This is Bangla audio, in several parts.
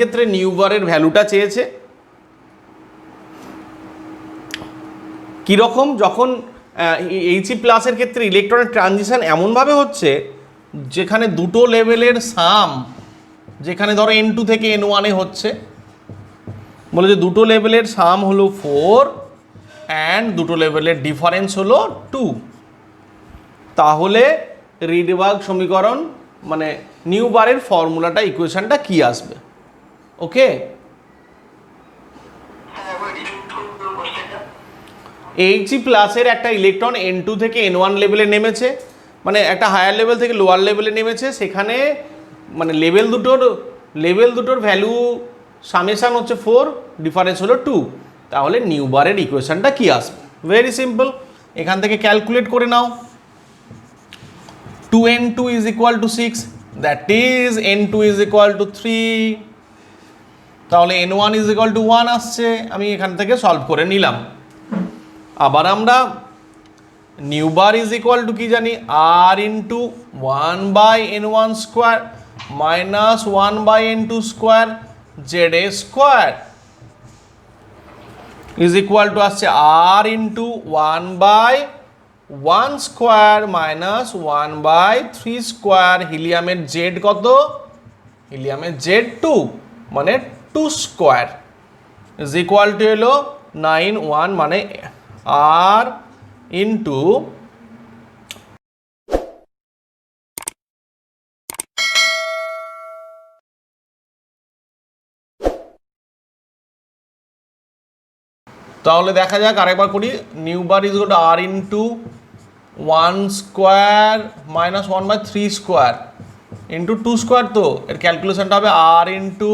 ক্ষেত্রে নিউবারের ভ্যালুটা চেয়েছে। কীরকম, যখন এইচই প্লাসের ক্ষেত্রে ইলেকট্রনের ট্রানজিশন এমনভাবে হচ্ছে যেখানে দুটো লেভেলের সাম, যেখানে ধরো N2 থেকে N1 হচ্ছে, বলে যে দুটো লেভেলের সাম হলো 4 অ্যান্ড দুটো লেভেলের ডিফারেন্স হলো 2, তাহলে রিডবার্গ সমীকরণ মানে নিউবারের ফর্মুলাটা, ইকুয়েশনটা কি আসবে? ওকে, এইচই প্লাসের একটা ইলেকট্রন N2 থেকে N1 লেভেলে নেমেছে, মানে একটা হায়ার লেভেল থেকে লোয়ার লেভেলে নেমেছে, সেখানে মানে লেভেল দুটোর ভ্যালু সামেশান হচ্ছে 4, ডিফারেন্স হলো 2, তাহলে নিউবারের ইকুয়েশনটা কি আসবে? ভেরি সিম্পল, এখান থেকে ক্যালকুলেট করে নাও। 2n2 is equal to 6, that is n2 is equal to 3, তাহলে n1 is equal to 1 আসছে, আমি এখান থেকে সলভ করে নিলাম। আবার আমরা নিউবার ইজ ইকুয়াল টু কি জানি, r into 1/n1 square minus 1/n2 square Z square is equal to আসছে r into 1/1 square minus 1/3 square, হিলিয়ামের জেড কত, হিলিয়ামের জেড 2 মানে 2 স্কোয়ার ইজ ইকুয়াল টু হলো 9 1 মানে r ইন্টু তাহলে দেখা যাক আরেকবার করি, nu bar is equal to r into 1 square minus 1/3 square into 2 square, তো এর ক্যালকুলেশনটা হবে r into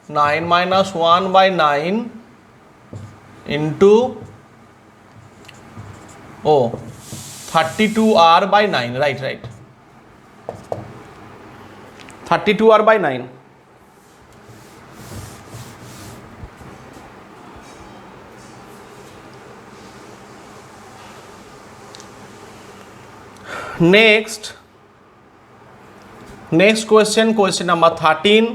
9 minus 1/9 into 32r/9, right 32r/9। Next question number 13,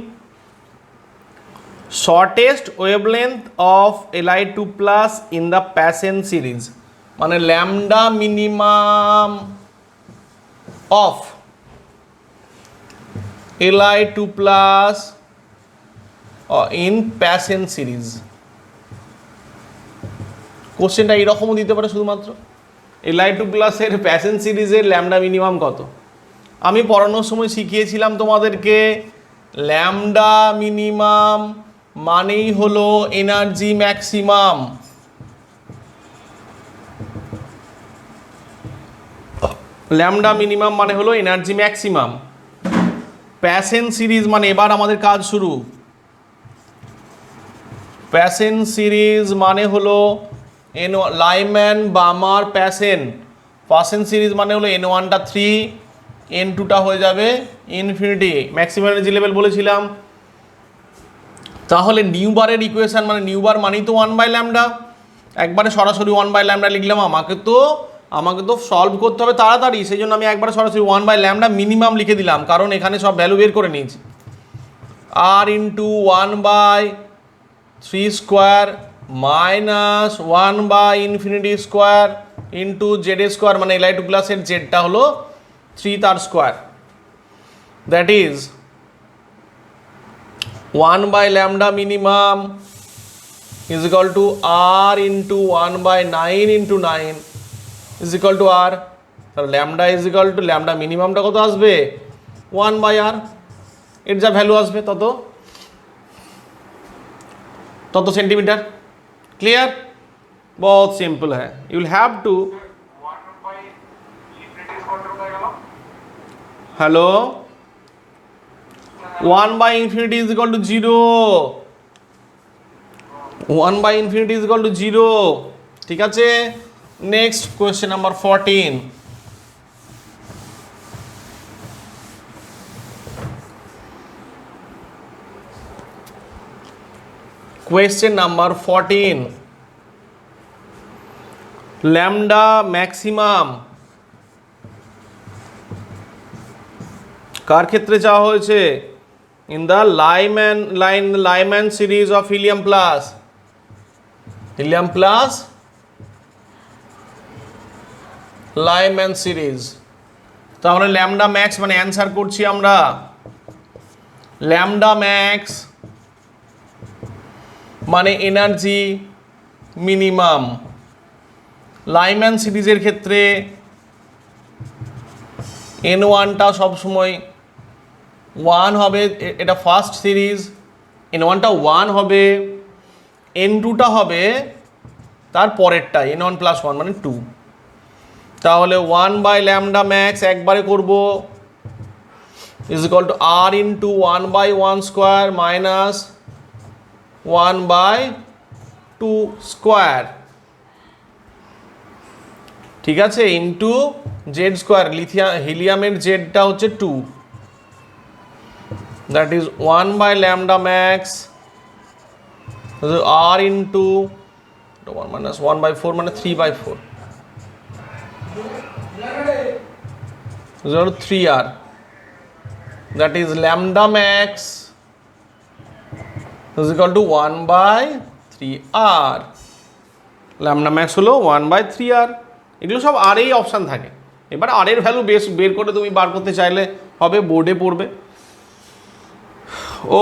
shortest wavelength of Li2 plus in the Paschen series, মানে lambda minimum of Li2 plus in Paschen series। কোশ্চেনটা এইরকমও দিতে পারে, শুধুমাত্র Li2 প্লাসের প্যাসেন সিরিজের ল্যামডা মিনিমাম কত। আমি পড়ানোর সময় শিখিয়েছিলাম তোমাদেরকে, ল্যামডা মিনিমাম মানেই হলো এনার্জি ম্যাক্সিমাম, ল্যামডা মিনিমাম মানে হলো এনার্জি ম্যাক্সিমাম। প্যাসেন সিরিজ মানে এবার আমাদের কাজ শুরু, প্যাসেন সিরিজ মানে হলো লাইম্যান বামার প্যাসেন সিরিজ মানে হলো n1টা 3, n2টা হয়ে যাবে ইনফিনিটি, ম্যাক্সিমাম এনার্জি লেভেল বলেছিলাম। তাহলে নিউবারের ইকুয়েশন মানে নিউবার মানেই তো 1/λ, একবারে সরাসরি 1/λ লিখলাম, আমাকে তো সলভ করতে হবে তাড়াতাড়ি, সেই জন্য আমি একবারে সরাসরি 1/λ মিনিমাম লিখে দিলাম, কারণ এখানে সব ভ্যালু বের করে নিয়েছি। r into 1/3 square minus 1/∞ square into Z square, মানে Li2 প্লাসের জেডটা হলো 3 তার square, that is 1/λ minimum is equal to r into 1/9 into 9 is equal to r, তাহলে lambda is equal to lambda মিনিমামটা কত আসবে 1/r, এর যা ভ্যালু আসবে তত সেন্টিমিটার। क्लियर, बहुत सिंपल है, you will have to, hello 1/∞ is equal to 0, 1/∞ is equal to 0, ठीक আছে। Next question number 14, question number 14, lambda maximum কার ক্ষেত্রে চাওয়া হয়েছে, in the Lyman series of helium plus Lyman series, তাহলে ল্যামডা ম্যাক্স মানে অ্যান্সার করছি আমরা ল্যামডা ম্যাক্স মানে এনার্জি মিনিমাম। লাইম্যান সিরিজের ক্ষেত্রে N1টা সবসময় 1 হবে, এটা ফার্স্ট সিরিজ, N1টা 1 হবে, N2টা হবে তার পরেরটা N1 প্লাস 1 মানে 2। তাহলে 1 বাই ল্যামডা ম্যাক্স একবারে করব is equal to R into 1 by 1 square minus 1 by 2 square, ঠিক আছে, ইন্টু জেড স্কোয়ার, হিলিয়ামের জেডটা হচ্ছে 2, that is 1 by lambda max R into 1 minus 1 by 4 মানে 3 by 4 3R, that is lambda max is equal to 1 by 3R, lambda max হলো 1 by 3R। এগুলো সব আর এই অপশান থাকে। এবার আর এর ভ্যালু বের করে তুমি বার করতে চাইলে হবে, বোর্ডে পড়বে।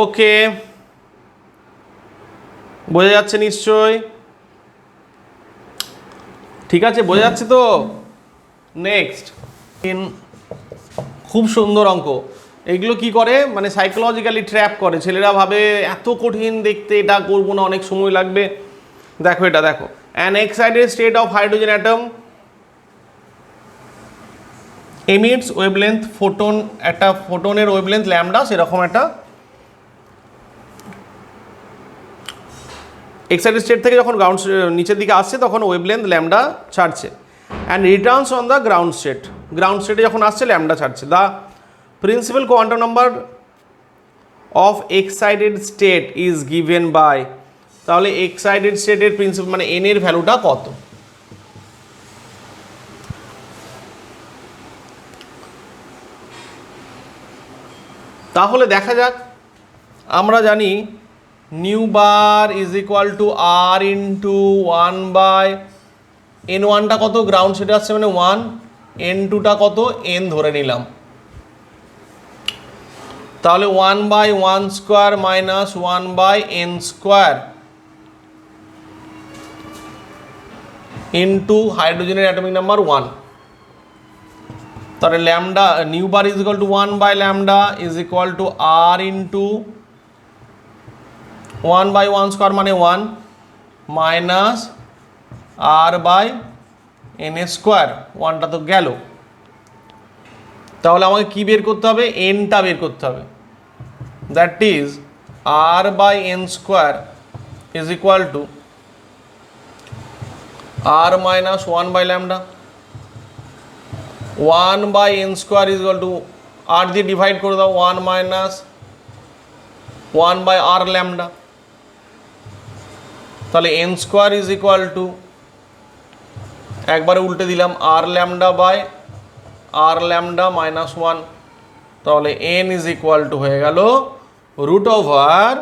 ওকে, বোঝা যাচ্ছে নিশ্চয়? ঠিক আছে, বোঝা যাচ্ছে তো? নেক্সট, খুব সুন্দর অঙ্ক। এগুলো কি করে, মানে সাইকোলজিক্যালি ট্র্যাপ করে। ছেলেরা ভাবে এত কঠিন দেখতে, এটা করবো না, অনেক সময় লাগবে। দেখো এটা দেখো, an excited state of hydrogen atom emits wavelength photon, একটা ফোটনের ওয়েভলেন্থ ল্যামডা, সেরকম একটা এক্সাইটেড স্টেট থেকে যখন গ্রাউন্ড নিচের দিকে আসছে তখন ওয়েভলেন্থ ল্যামডা ছাড়ছে, and returns on the ground state, ground স্টেটে যখন আসছে ল্যামডা ছাড়ছে। The principal quantum number of excited state is given by, তাহলে এক্সাইটেড স্টেটের প্রিন্সিপাল মানে এন এর ভ্যালুটা কত? তাহলে দেখা যাক, আমরা জানি nu bar is equal to R into 1 by N1টা কত, গ্রাউন্ড স্টেটে আসছে মানে 1, N2টা কত, N ধরে নিলাম, তাহলে 1 by 1 square minus 1 by N square into হাইড্রোজেনের অ্যাটমিক নাম্বার 1, তাহলে lambda nu bar is equal to 1 by lambda is equal to R into 1 by 1 square মানে 1 minus R by N square, 1টা তো গেল। তাহলে আমাকে কি বের করতে হবে, এনটা বের করতে হবে, that is R by N square is equal to R minus 1 by lambda, 1 by N square is equal to R দিয়ে ডিভাইড করে দাও, 1 মাইনাস 1 বাই আর ল্যামডা, তাহলে N square is equal to একবারে উল্টে দিলাম R lambda by R lambda minus 1, তাহলে এন ইজ ইকুয়াল টু হয়ে গেল root over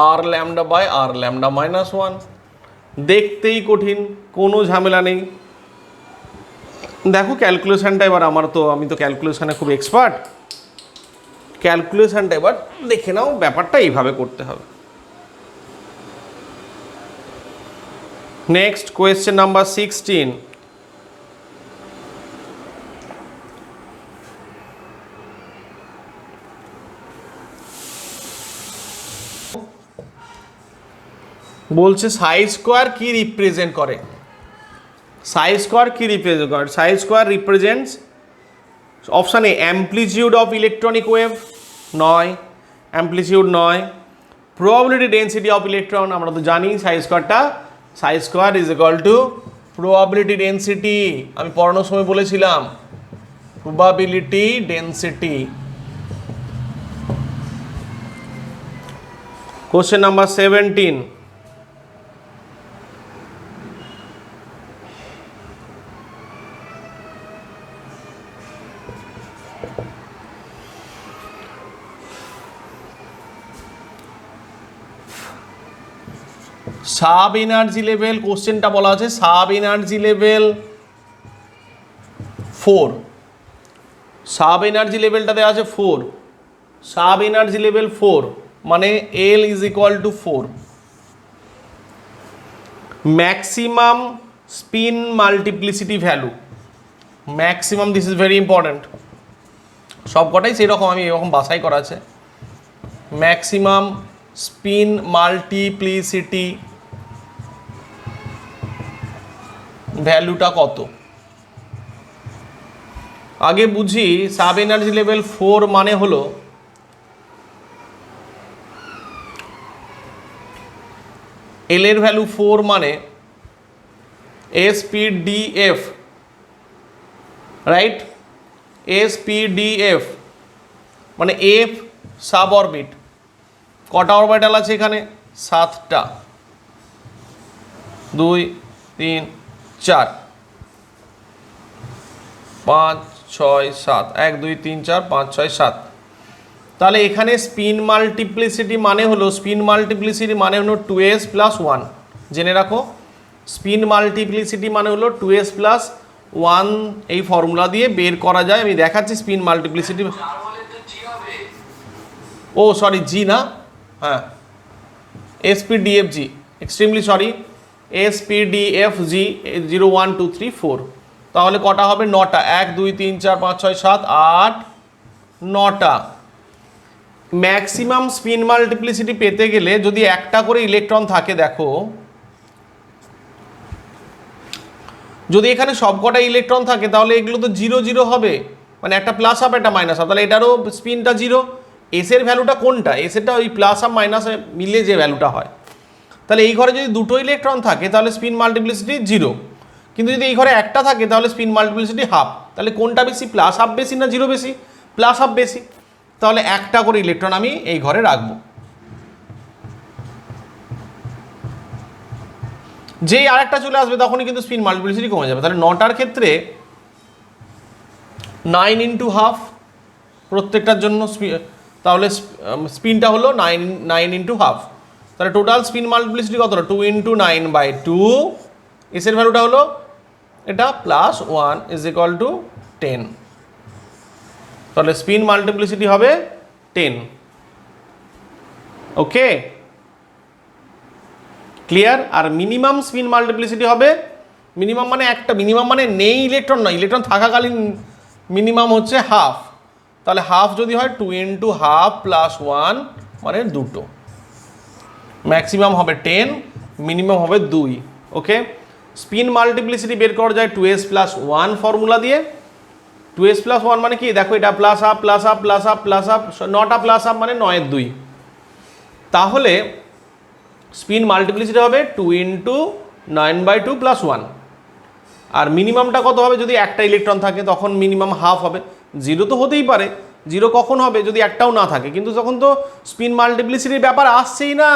R lambda by R lambda minus 1। দেখতেই কঠিন, কোনো ঝামেলা নেই। দেখো ক্যালকুলেশানটা এবার, আমি তো ক্যালকুলেশানে খুব এক্সপার্ট, ক্যালকুলেশানটা এবার দেখে নাও, ব্যাপারটা এইভাবে করতে হবে। নেক্সট কোয়েশ্চেন নাম্বার 16, বলছে সাই স্কোয়ার কি রিপ্রেজেন্ট করে, সাই স্কোয়ার কি রিপ্রেজেন্ট করে, সাই square represents option A amplitude of electronic wave, নয়, অ্যাম্পলিটিউড নয়, প্রবাবিলিটি ডেন্সিটি অফ ইলেকট্রন, আমরা তো জানি সাই স্কোয়ারটা, সাই square is equal two probability density, আমি পড়ানোর সময় বলেছিলাম probability density. Question number 17, sub energy level, কোশ্চেনটা বলা আছে sub energy level 4, sub energy লেভেলটা দেওয়া আছে 4, সাব এনার্জি লেভেল 4 মানে L is equal two 4। Maximum spin multiplicity value, maximum, this is very important, সব কটাই সেরকম, আমি এরকম বাছাই করা আছে। ম্যাক্সিমাম স্পিন মাল্টিপ্লিসিটি ভ্যালুটা কত? আগে বুঝি সাব এনার্জি লেভেল 4 মানে হলো এল এর ভ্যালু 4 মানে SPDF, রাইট? SPDF মানে F সাব অরবিট, কটা অরবিটাল আছে এখানে? 7টা, 2 3 4 5 6 7, 1 2 3 4 5 6 7। তাহলে এখানে স্পিন মাল্টিপ্লিসিটি মানে হলো, স্পিন মাল্টিপ্লিসিটি মানে হলো 2s প্লাস 1, জেনে রাখো। স্পিন মাল্টিপ্লিসিটি মানে হলো 2s প্লাস 1, এই ফর্মুলা দিয়ে বের করা যায়। আমি দেখাচ্ছি স্পিন মাল্টিপ্লিসিটি। ও সরি, জি না, হ্যাঁ SPDFG, এক্সট্রিমলি সরি, SPDFG 0 1 2 3 4। তাহলে কটা হবে? 9টা, 1 2 3 4 5 6 7 8 9টা। ম্যাক্সিমাম স্পিন মাল্টিপ্লিসিটি পেতে গেলে যদি একটা করে ইলেকট্রন থাকে, দেখো যদি এখানে সবকটা ইলেকট্রন থাকে তাহলে এগুলো তো 0 0 হবে, মানে একটা প্লাস আপ একটা মাইনাস আপ, তাহলে এটারও স্পিনটা 0। এস এর ভ্যালুটা কোনটা? এস এরটা ওই প্লাস আপ মাইনাসে মিলে যে ভ্যালুটা হয়। তাহলে এই ঘরে যদি দুটো ইলেকট্রন থাকে তাহলে স্পিন মাল্টিপ্লিসিটি 0, কিন্তু যদি এই ঘরে একটা থাকে তাহলে স্পিন মাল্টিপ্লিসিটি হাফ। তাহলে কোনটা বেশি? প্লাস হাফ বেশি না 0 বেশি? প্লাস হাফ বেশি। তাহলে একটা করে ইলেকট্রন আমি এই ঘরে রাখবো। যেই আরেকটা চলে আসবে তখনই কিন্তু স্পিন মাল্টিপ্লিসিটি কমে যাবে। তাহলে 9টার ক্ষেত্রে 9 ইন্টু হাফ প্রত্যেকটার জন্য, তাহলে স্পিনটা হলো 9 ইন্টু হাফ। তাহলে টোটাল স্পিন মাল্টিপ্লিসিটি কত হলো? 2 ইন্টু 9/2। এসের ভ্যালুটা হলো এটা প্লাস 1 ইজ ইকুয়াল টু 10। তাহলে স্পিন মাল্টিপ্লিসিটি হবে 10। ওকে, ক্লিয়ার? আর মিনিমাম স্পিন মাল্টিপ্লিসিটি হবে, মিনিমাম মানে একটা, মিনিমাম মানে নেই ইলেকট্রন নয়, ইলেকট্রন থাকাকালীন মিনিমাম হচ্ছে হাফ। তাহলে হাফ যদি হয় 2 ইন্টু হাফ প্লাস 1 মানে 2। ম্যাক্সিমাম হবে 10, মিনিমাম হবে 2। ওকে, স্পিন মাল্টিপ্লিসিটি বের করা যায় 2s প্লাস 1 ফর্মুলা দিয়ে। 2s প্লাস 1 মানে কি? দেখো এটা plus up plus up plus up plus up, 9টা প্লাস আপ মানে 9 এর 2। তাহলে স্পিন মাল্টিপ্লিসিটি হবে 2 ইন্টু 9/2 প্লাস 1। আর মিনিমামটা কত হবে? যদি একটা ইলেকট্রন থাকে তখন মিনিমাম হাফ হবে। 0 তো হতেই পারে, 0 কখন হবে? যদি একটাও না থাকে। কিন্তু তখন তো স্পিন মাল্টিপ্লিসিটির ব্যাপার আসছেই না,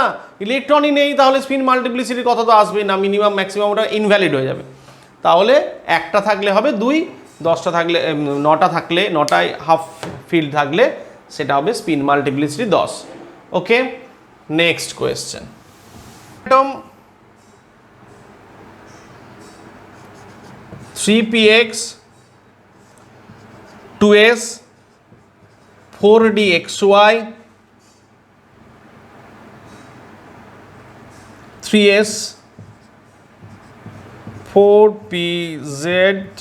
ইলেকট্রনই নেই, তাহলে স্পিন মাল্টিপ্লিসিটির কথা তো আসবেই না, মিনিমাম ম্যাক্সিমাম ওটা ইনভ্যালিড হয়ে যাবে। তাহলে একটা থাকলে হবে 2, 10টা থাকলে 9টা থাকলে, 9টায় হাফ ফিল্ড থাকলে সেটা হবে spin multiplicity 10। Okay, next question. Atom 3px 2s 4dxy 3s 4pz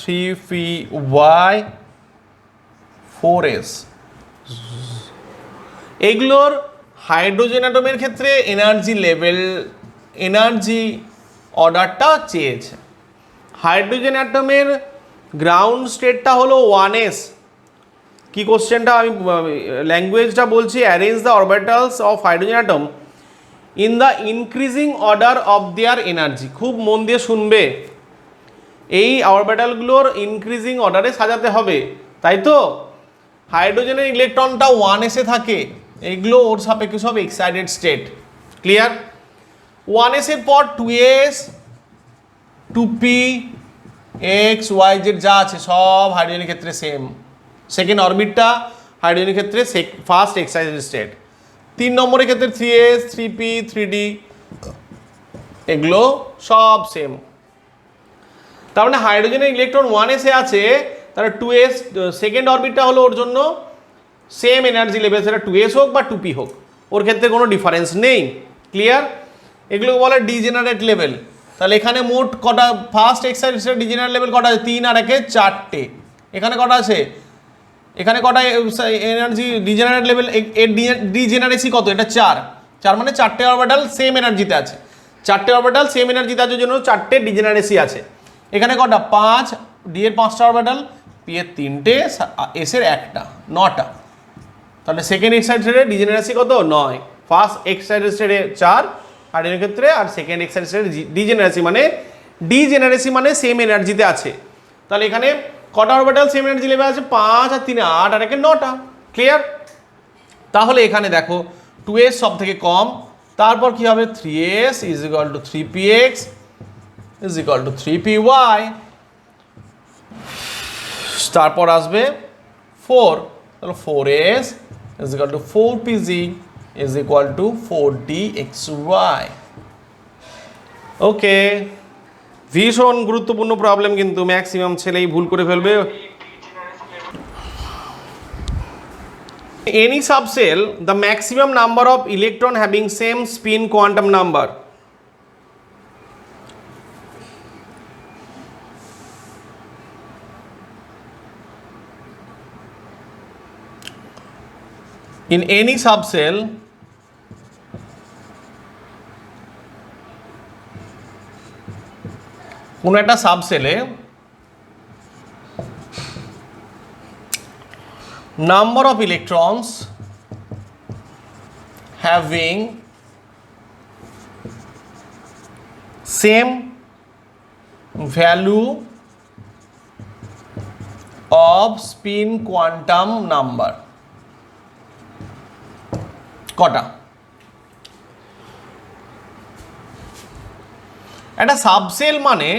3py 4s। এগুলোর হাইড্রোজেন অ্যাটমের ক্ষেত্রে এনার্জি লেভেল, এনার্জি অর্ডারটা চেয়েছে। হাইড্রোজেন অ্যাটমের গ্রাউন্ড স্টেটটা হলো 1s। কি কোশ্চেনটা আমি ল্যাঙ্গুয়েজটা বলছি, arrange the orbitals of hydrogen atom in the increasing order of their energy. খুব মন দিয়ে শুনবে, এই অরবিটালগুলোর ইনক্রিজিং অর্ডারে সাজাতে হবে, তাই তো? হাইড্রোজেনের ইলেকট্রনটা 1s-এ থাকে, এগুলো ওর সাপেক্ষে সব এক্সাইটেড স্টেট। ক্লিয়ার? 1s-এর পর 2s 2p x y z যা আছে সব হাইড্রোজেনের ক্ষেত্রে সেম। সেকেন্ড অরবিটটা হাইড্রোজেনের ক্ষেত্রে ফার্স্ট এক্সাইটেড স্টেট। 3 নম্বরের ক্ষেত্রে 3s 3p 3d এগুলো সব সেম। তার মানে হাইড্রোজেনের ইলেকট্রন 1s এ আছে, তাহলে 2s সেকেন্ড অরবিটটা হলো ওর জন্য সেম এনার্জি লেভেল, সেটা 2s হোক বা 2p হোক, ওর ক্ষেত্রে কোনো ডিফারেন্স নেই। ক্লিয়ার? এগুলোকে বলে ডিজেনারেট লেভেল। তাহলে এখানে মোট কটা ফার্স্ট এক্সাইটেড ডিজেনারেট লেভেল কটা আছে? 3 আর 1 4টে। এখানে কটা আছে? এখানে কটা এনার্জি ডিজেনারেট লেভেল? এর ডিজেনারেসি কত? এটা 4 মানে 4টে অরবিটাল সেম এনার্জিতে আছে। 4টে অরবিটাল সেম এনার্জিতে আছে জন্য 4টে ডিজেনারেসি আছে। এখানে কটা? 5, ডি এর 5টা অরবিটাল, পি এর 3টে, এস এর 1টা, 9টা। তাহলে সেকেন্ড এক্সাইটেডের ডিজেনারেসি কত? 9। ফার্স্ট এক্সাইটেডে 4 আর এর ক্ষেত্রে, আর সেকেন্ড এক্সাইটেডের ডিজেনারেসি মানে সেম এনার্জিতে আছে। তাহলে এখানে কটা অরবিটাল সেম এনার্জি লেভেল আছে? 5 আর 3 8 আর 1 9টা। ক্লিয়ার? তাহলে এখানে দেখো 2s সব থেকে কম, তারপর কি হবে? 3s is equal two 3px is equal two 3py, তারপর আসবে 4, তাহলে 4s is equal two 4pg is equal two 4dxy। ওকে, ভীষণ গুরুত্বপূর্ণ প্রবলেম, কিন্তু ম্যাক্সিমাম ছেলেই ভুল করে ফেলবে। Any subcell, the maximum number of electron having same spin quantum number. In any subcell, কোনো একটা সাবসেলে number of electrons having same value of spin quantum number কটা? একটা সাবসেল মানে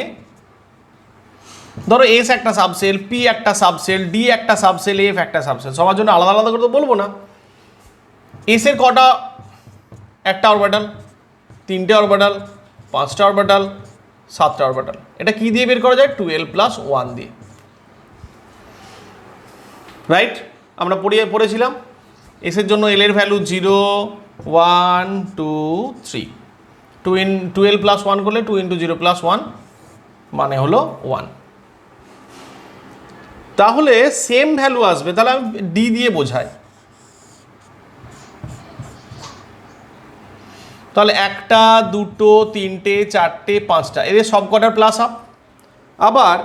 ধরো এস একটা সাবসেল, পি একটা সাবসেল, ডি একটা সাবসেল, এফ একটা সাবসেল, সবার জন্য আলাদা আলাদা করে তো বলবো না। এস এর কটা? একটা অরবিটাল, 3টে অরবিটাল, 5টা অরবিটাল, 7টা অরবিটাল। এটা কি দিয়ে বের করা যায়? 12 + 1 দিয়ে। রাইট? আমরা পড়েছিলাম এস এর জন্য এল এর ভ্যালু 0 1 2 3, 12 + 1 করলে 2 × 0 + 1 মানে হলো 1। তাহলে সেম ভ্যালু আসবে, তাহলে আমি ডি দিয়ে বোঝাই। তাহলে 1টা 2টো 3টে 4টে 5টা, এদের সব কটার প্লাস আপ। আবার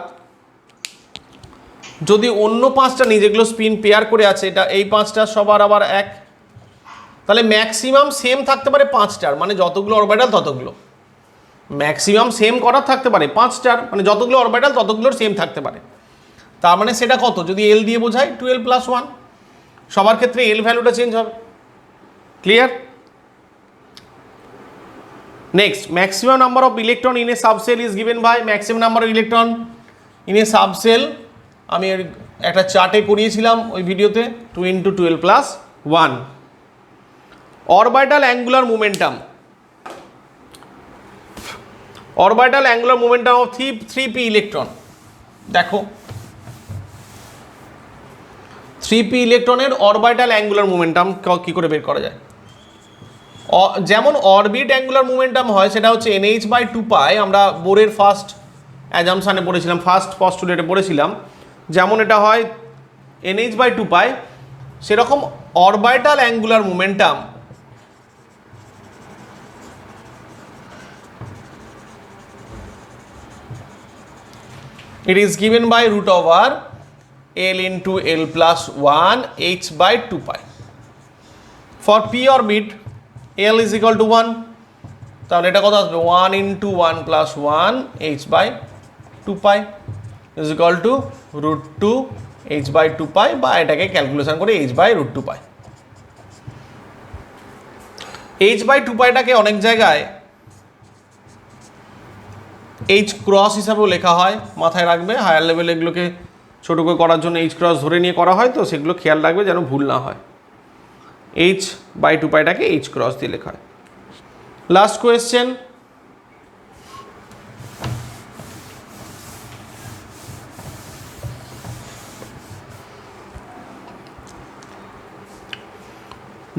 যদি অন্য 5টা নেই যেগুলো স্পিন পেয়ার করে আছে, এটা এই 5টা সবার আবার 1, তাহলে ম্যাক্সিমাম সেম থাকতে পারে 5টার, মানে যতগুলো অরবিটাল ততগুলো ম্যাক্সিমাম সেম করার থাকতে পারে 5টার, মানে যতগুলো অরবিটাল ততগুলোর সেম থাকতে পারে। তার মানে সেটা কত? যদি এল দিয়ে বোঝাই 12 + 1, সবার ক্ষেত্রে এল ভ্যালুটা চেঞ্জ হবে। Clear? Next, maximum number of electron in a subshell is given by, maximum number of electron in a subshell আমি একটা চার্টে করিয়েছিলাম ওই ভিডিওতে, 2 × 12 + 1। Orbital angular momentum, orbital angular momentum of 3p electron. দেখো 3p ইলেকট্রনের অরবিটাল অ্যাঙ্গুলার মোমেন্টাম কি করে বের করা যায়? যেমন অরবিট অ্যাঙ্গুলার মোমেন্টাম হয় সেটা হচ্ছে nh/2π, আমরা বোরের ফার্স্ট অ্যাজাম্পশানে পড়েছিলাম, ফার্স্ট পস্টুলেটে পড়েছিলাম। যেমন এটা হয় nh/2π, সেরকম orbital angular momentum it is given by √L × L + 1 h/2π. For p orbit L is equal to 1, তাহলে এটা কত আসবে? 1 × 1 + 1 h/2π is equal to √2 h/2π, বা এটাকে ক্যালকুলেশন করে h/√2π। h/2πটাকে অনেক জায়গায় h ক্রস হিসাবেও লেখা হয়, মাথায় রাখবে। হায়ার লেভেলে এগুলোকে ছোটো করে করার জন্য h ক্রস ধরে নিয়ে করা হয়, তো সেগুলো খেয়াল রাখবে যেন ভুল না হয়। h/2πটাকে h ক্রস দিয়ে লেখা হয়। Last question,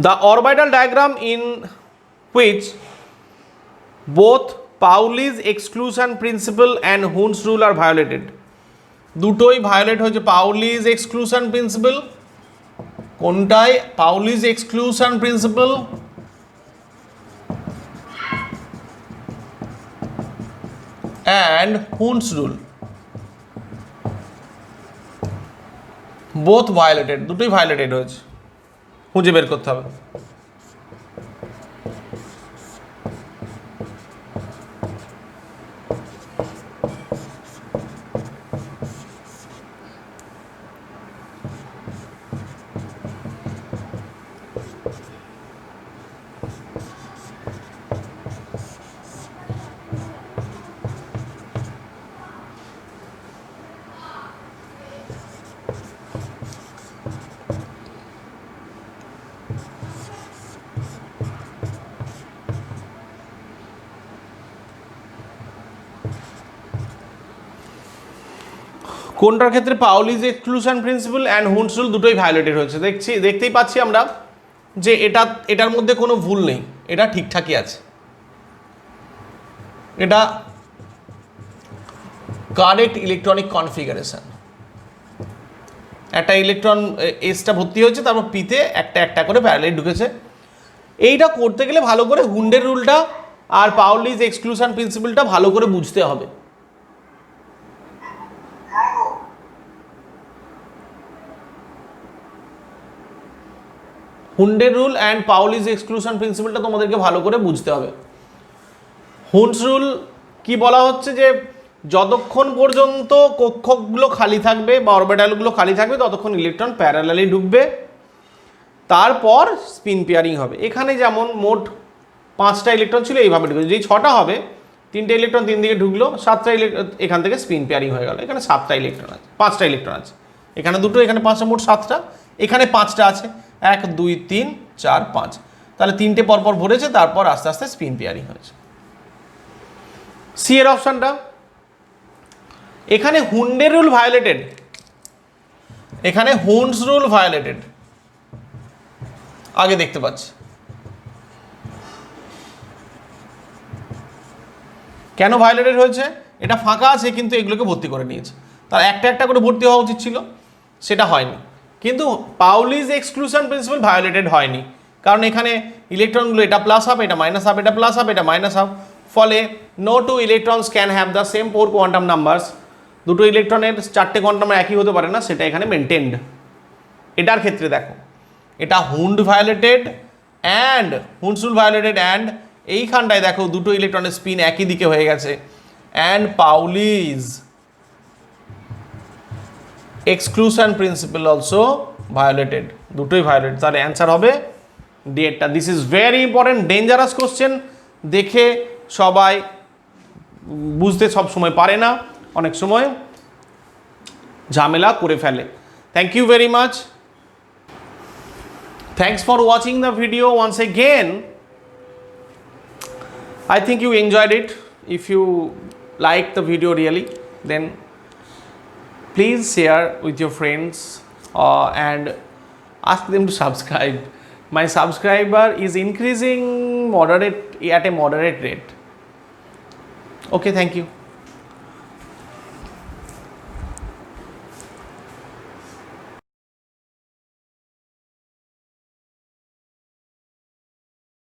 The orbital diagram in which both Pauli's exclusion principle and Hund's rule are violated. দুটোই ভায়োলেট হয়েছে। পাউলি's exclusion principle কোনটায়? Pauli's exclusion principle and Hund's rule both violated, দুটোই violated হয়েছে, খুঁজে বের করতে হবে। কোনটার ক্ষেত্রে পাউলি's exclusion principal and Hund's rule দুটোই ভায়োলেটেড হয়েছে? দেখতেই পাচ্ছি আমরা যে এটার মধ্যে কোনো ভুল নেই, এটা ঠিকঠাকই আছে। এটা কারেক্ট ইলেকট্রনিক কনফিগারেশন। একটা ইলেকট্রন এসটা ভর্তি হয়েছে, তারপর পিতে একটা একটা করে প্যারালাল ঢুকেছে। এইটা করতে গেলে ভালো করে হুন্ডের রুলটা আর পাউলি's এক্সক্লুশন প্রিন্সিপালটা ভালো করে বুঝতে হবে। হুন্ডের রুল অ্যান্ড পাউলি's এক্সক্লুশন প্রিন্সিপালটা তোমাদেরকে ভালো করে বুঝতে হবে। হুন্ডস রুল কি বলা হচ্ছে যে যতক্ষণ পর্যন্ত কক্ষগুলো খালি থাকবে বা অরবিটালগুলো খালি থাকবে ততক্ষণ ইলেকট্রন প্যারালালি ঢুকবে, তারপর স্পিন পেয়ারিং হবে। এখানে যেমন মোট 5টা ইলেকট্রন ছিল, এইভাবে ঢুকেছে। যেই 6টা হবে, 3টে ইলেকট্রন 3 দিকে ঢুকলো, 7টা ইলেকট্রন এখান থেকে স্পিন পেয়ারিং হয়ে গেল। এখানে 7টা ইলেকট্রন আছে, 5টা ইলেকট্রন আছে, এখানে 2টো, এখানে 5টা, মোট 7টা। এখানে 5টা আছে, 1 2 3 4 5, তাহলে 3টে পরপর ভরেছে, তারপর আস্তে আস্তে স্পিন পেয়ারিং হয়েছে। সি এর অপশানটা, এখানে হুন্ডের রুল ভায়োলেটেড, এখানে হুন্ডস রুল ভায়োলেটেড আগে দেখতে পাচ্ছি। কেন ভায়োলেটেড হয়েছে? এটা ফাঁকা আছে কিন্তু এগুলোকে ভর্তি করে নিয়েছে, তার একটা একটা করে ভর্তি হওয়া উচিত ছিল, সেটা হয়নি। কিন্তু পাউলি's এক্সক্লুশন প্রিন্সিপাল ভায়োলেটেড হয়নি, কারণ এখানে ইলেকট্রনগুলো এটা প্লাস হাফ, এটা মাইনাস হাফ, এটা প্লাস হাফ, এটা মাইনাস হাফ, ফলে no two electrons can have the same 4 quantum numbers. দুটো ইলেকট্রনের 4টে কোয়ান্টাম একই হতে পারে না, সেটা এখানে মেনটেন্ড। এটার ক্ষেত্রে দেখো, এটা Hund violated and Hund's rule violated, and এইখানটায় দেখো দুটো ইলেকট্রনের স্পিন একই দিকে হয়ে গেছে, and Pauli's exclusion principle also violated, দুটোই ভায়োলেট। তাহলে অ্যান্সার হবে ডি-টা। This is very important, dangerous question. দেখে সবাই বুঝতে সব সময় পারে না, অনেক সময় ঝামেলা করে ফেলে। Thank you very much. Thanks for watching the video once again. I think you enjoyed it. If you liked the video really, then please share with your friends and ask them to subscribe. My subscriber is increasing at a moderate rate. Okay, thank you.